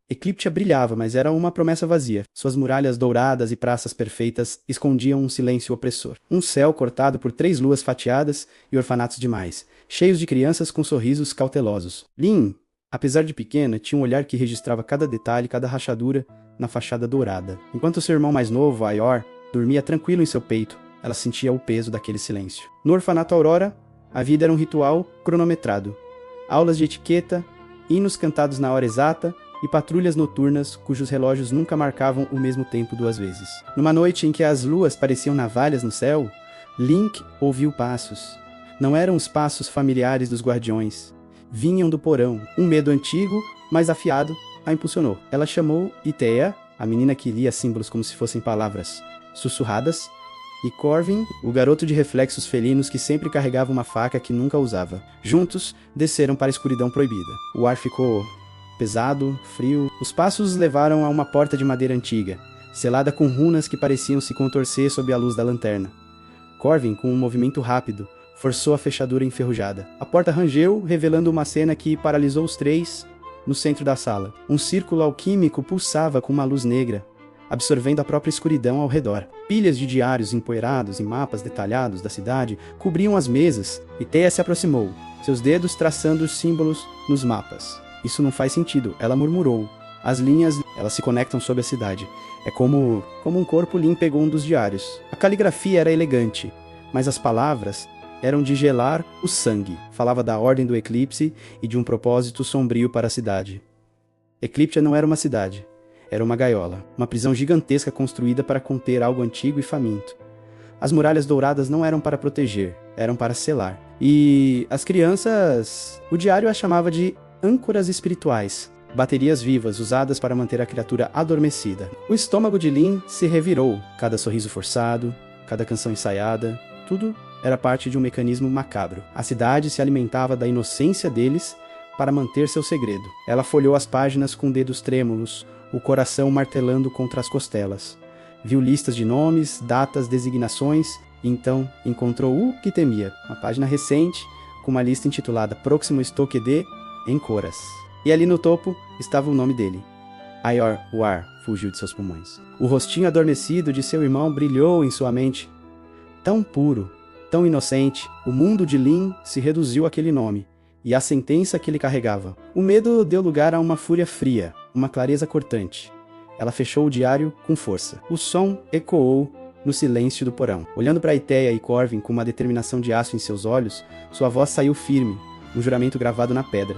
Ecliptia brilhava, mas era uma promessa vazia. Suas muralhas douradas e praças perfeitas escondiam um silêncio opressor. Um céu cortado por 3 luas fatiadas e orfanatos demais, cheios de crianças com sorrisos cautelosos. Lin, apesar de pequena, tinha um olhar que registrava cada detalhe, cada rachadura na fachada dourada. Enquanto seu irmão mais novo, Aior, dormia tranquilo em seu peito, ela sentia o peso daquele silêncio. No orfanato Aurora, a vida era um ritual cronometrado. Aulas de etiqueta, hinos cantados na hora exata e patrulhas noturnas cujos relógios nunca marcavam o mesmo tempo 2 vezes. Numa noite em que as luas pareciam navalhas no céu, Link ouviu passos. Não eram os passos familiares dos guardiões. Vinham do porão. Um medo antigo, mas afiado, a impulsionou. Ela chamou Itea, a menina que lia símbolos como se fossem palavras sussurradas, e Corvin, o garoto de reflexos felinos que sempre carregava uma faca que nunca usava. Juntos, desceram para a escuridão proibida. O ar ficou pesado, frio. Os passos os levaram a uma porta de madeira antiga, selada com runas que pareciam se contorcer sob a luz da lanterna. Corvin, com um movimento rápido, forçou a fechadura enferrujada. A porta rangeu, revelando uma cena que paralisou os 3 no centro da sala. Um círculo alquímico pulsava com uma luz negra, absorvendo a própria escuridão ao redor. Pilhas de diários empoeirados e mapas detalhados da cidade cobriam as mesas, e Thea se aproximou, seus dedos traçando os símbolos nos mapas. Isso não faz sentido, ela murmurou. As linhas, elas se conectam sob a cidade. É como um corpo Lin pegou um dos diários. A caligrafia era elegante, mas as palavras eram de gelar o sangue. Falava da ordem do eclipse e de um propósito sombrio para a cidade. Ecliptia não era uma cidade. Era uma gaiola, uma prisão gigantesca construída para conter algo antigo e faminto. As muralhas douradas não eram para proteger, eram para selar. E as crianças... O diário as chamava de âncoras espirituais, baterias vivas usadas para manter a criatura adormecida. O estômago de Lin se revirou, cada sorriso forçado, cada canção ensaiada, tudo era parte de um mecanismo macabro. A cidade se alimentava da inocência deles para manter seu segredo. Ela folheou as páginas com dedos trêmulos, o coração martelando contra as costelas. Viu listas de nomes, datas, designações, e então encontrou o que temia, uma página recente com uma lista intitulada Próximo Estoque de Encoras. E ali no topo estava o nome dele. Aior, o ar fugiu de seus pulmões. O rostinho adormecido de seu irmão brilhou em sua mente. Tão puro, tão inocente, o mundo de Lin se reduziu àquele nome, e à sentença que ele carregava. O medo deu lugar a uma fúria fria, uma clareza cortante. Ela fechou o diário com força. O som ecoou no silêncio do porão. Olhando para Itea e Corvin com uma determinação de aço em seus olhos, sua voz saiu firme, um juramento gravado na pedra.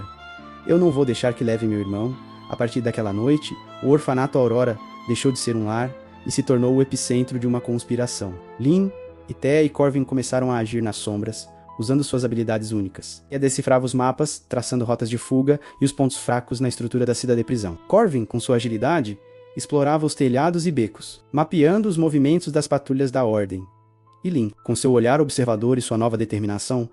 Eu não vou deixar que leve meu irmão. A partir daquela noite, o orfanato Aurora deixou de ser um lar e se tornou o epicentro de uma conspiração. Lin, Itea e Corvin começaram a agir nas sombras, usando suas habilidades únicas. Ela decifrava os mapas, traçando rotas de fuga e os pontos fracos na estrutura da cidade-prisão. Corvin, com sua agilidade, explorava os telhados e becos, mapeando os movimentos das patrulhas da Ordem. E Lin, com seu olhar observador e sua nova determinação,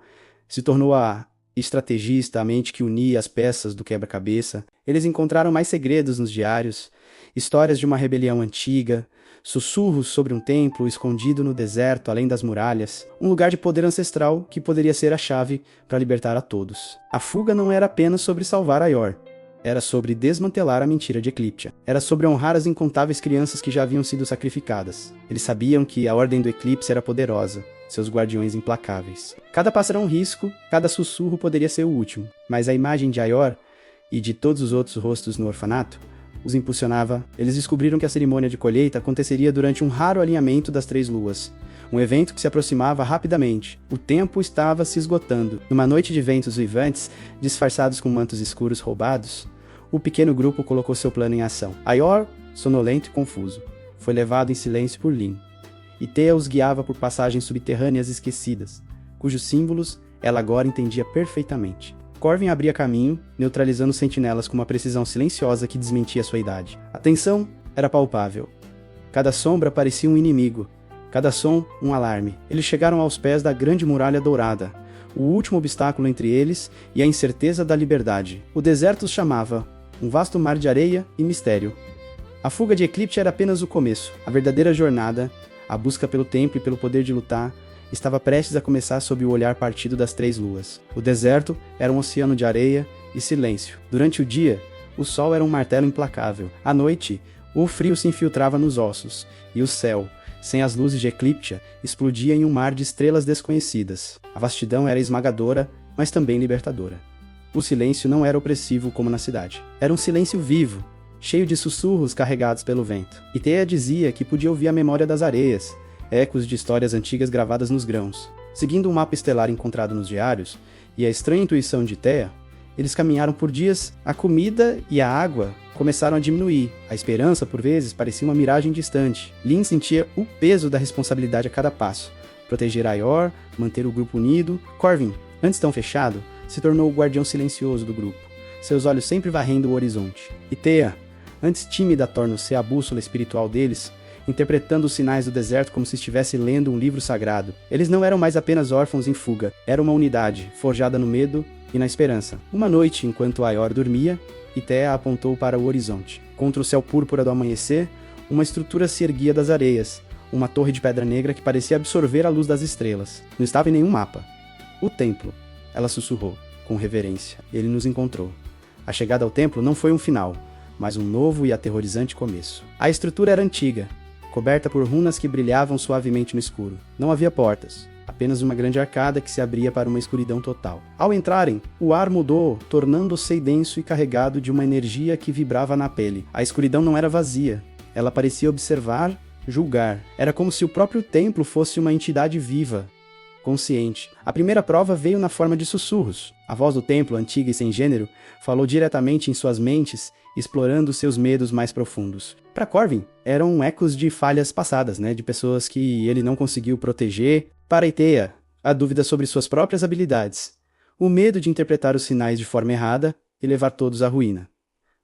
se tornou a estrategista, a mente que unia as peças do quebra-cabeça. Eles encontraram mais segredos nos diários, histórias de uma rebelião antiga, sussurros sobre um templo escondido no deserto além das muralhas, um lugar de poder ancestral que poderia ser a chave para libertar a todos. A fuga não era apenas sobre salvar Aior, era sobre desmantelar a mentira de Ecliptia. Era sobre honrar as incontáveis crianças que já haviam sido sacrificadas. Eles sabiam que a Ordem do Eclipse era poderosa, seus guardiões implacáveis. Cada passo era um risco, cada sussurro poderia ser o último, mas a imagem de Aior e de todos os outros rostos no orfanato os impulsionava. Eles descobriram que a cerimônia de colheita aconteceria durante um raro alinhamento das 3 luas, um evento que se aproximava rapidamente. O tempo estava se esgotando. Numa noite de ventos vivantes, disfarçados com mantos escuros roubados, o pequeno grupo colocou seu plano em ação. Aior, sonolento e confuso, foi levado em silêncio por Lin. E Thea os guiava por passagens subterrâneas esquecidas, cujos símbolos ela agora entendia perfeitamente. Corvin abria caminho, neutralizando os sentinelas com uma precisão silenciosa que desmentia sua idade. A tensão era palpável. Cada sombra parecia um inimigo, cada som um alarme. Eles chegaram aos pés da grande muralha dourada, o último obstáculo entre eles e a incerteza da liberdade. O deserto os chamava, um vasto mar de areia e mistério. A fuga de Eclipse era apenas o começo. A verdadeira jornada, a busca pelo tempo e pelo poder de lutar, estava prestes a começar sob o olhar partido das 3 luas. O deserto era um oceano de areia e silêncio. Durante o dia, O sol era um martelo implacável. À noite, o frio se infiltrava nos ossos, e o céu, sem as luzes de Ecliptia, explodia em um mar de estrelas desconhecidas. A vastidão era esmagadora, mas também libertadora. O silêncio não era opressivo como na cidade. Era um silêncio vivo, cheio de sussurros carregados pelo vento. E Thea dizia que podia ouvir a memória das areias, ecos de histórias antigas gravadas nos grãos. Seguindo um mapa estelar encontrado nos diários, e a estranha intuição de Thea, eles caminharam por dias, a comida e a água começaram a diminuir. A esperança, por vezes, parecia uma miragem distante. Lin sentia o peso da responsabilidade a cada passo. Proteger Aior, manter o grupo unido. Corvin, antes tão fechado, se tornou o guardião silencioso do grupo, seus olhos sempre varrendo o horizonte. E Thea, antes tímida, torna-se a bússola espiritual deles, interpretando os sinais do deserto como se estivesse lendo um livro sagrado. Eles não eram mais apenas órfãos em fuga, era uma unidade, forjada no medo e na esperança. Uma noite, enquanto Aior dormia, Thea apontou para o horizonte. Contra o céu púrpura do amanhecer, uma estrutura se erguia das areias, uma torre de pedra negra que parecia absorver a luz das estrelas. Não estava em nenhum mapa. O templo, ela sussurrou, com reverência. Ele nos encontrou. A chegada ao templo não foi um final, mas um novo e aterrorizante começo. A estrutura era antiga, coberta por runas que brilhavam suavemente no escuro. Não havia portas, apenas uma grande arcada que se abria para uma escuridão total. Ao entrarem, o ar mudou, tornando-se denso e carregado de uma energia que vibrava na pele. A escuridão não era vazia, ela parecia observar, julgar. Era como se o próprio templo fosse uma entidade viva, consciente. A primeira prova veio na forma de sussurros. A voz do templo, antiga e sem gênero, falou diretamente em suas mentes, explorando seus medos mais profundos. Para Corvin, eram ecos de falhas passadas, de pessoas que ele não conseguiu proteger. Para Thea, a dúvida sobre suas próprias habilidades, o medo de interpretar os sinais de forma errada e levar todos à ruína.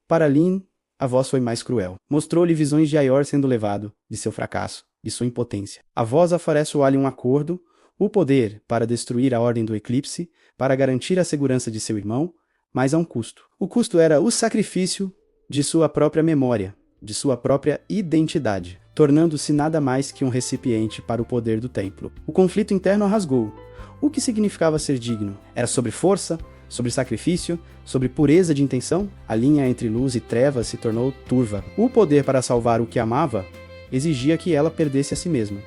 Para Lin, a voz foi mais cruel. Mostrou-lhe visões de Aior sendo levado, de seu fracasso, de sua impotência. A voz oferece ao alien um acordo, o poder para destruir a ordem do eclipse, para garantir a segurança de seu irmão, mas a um custo. O custo era o sacrifício de sua própria memória, de sua própria identidade, tornando-se nada mais que um recipiente para o poder do templo. O conflito interno a rasgou. O que significava ser digno? Era sobre força, sobre sacrifício, sobre pureza de intenção? A linha entre luz e trevas se tornou turva. O poder para salvar o que amava exigia que ela perdesse a si mesma.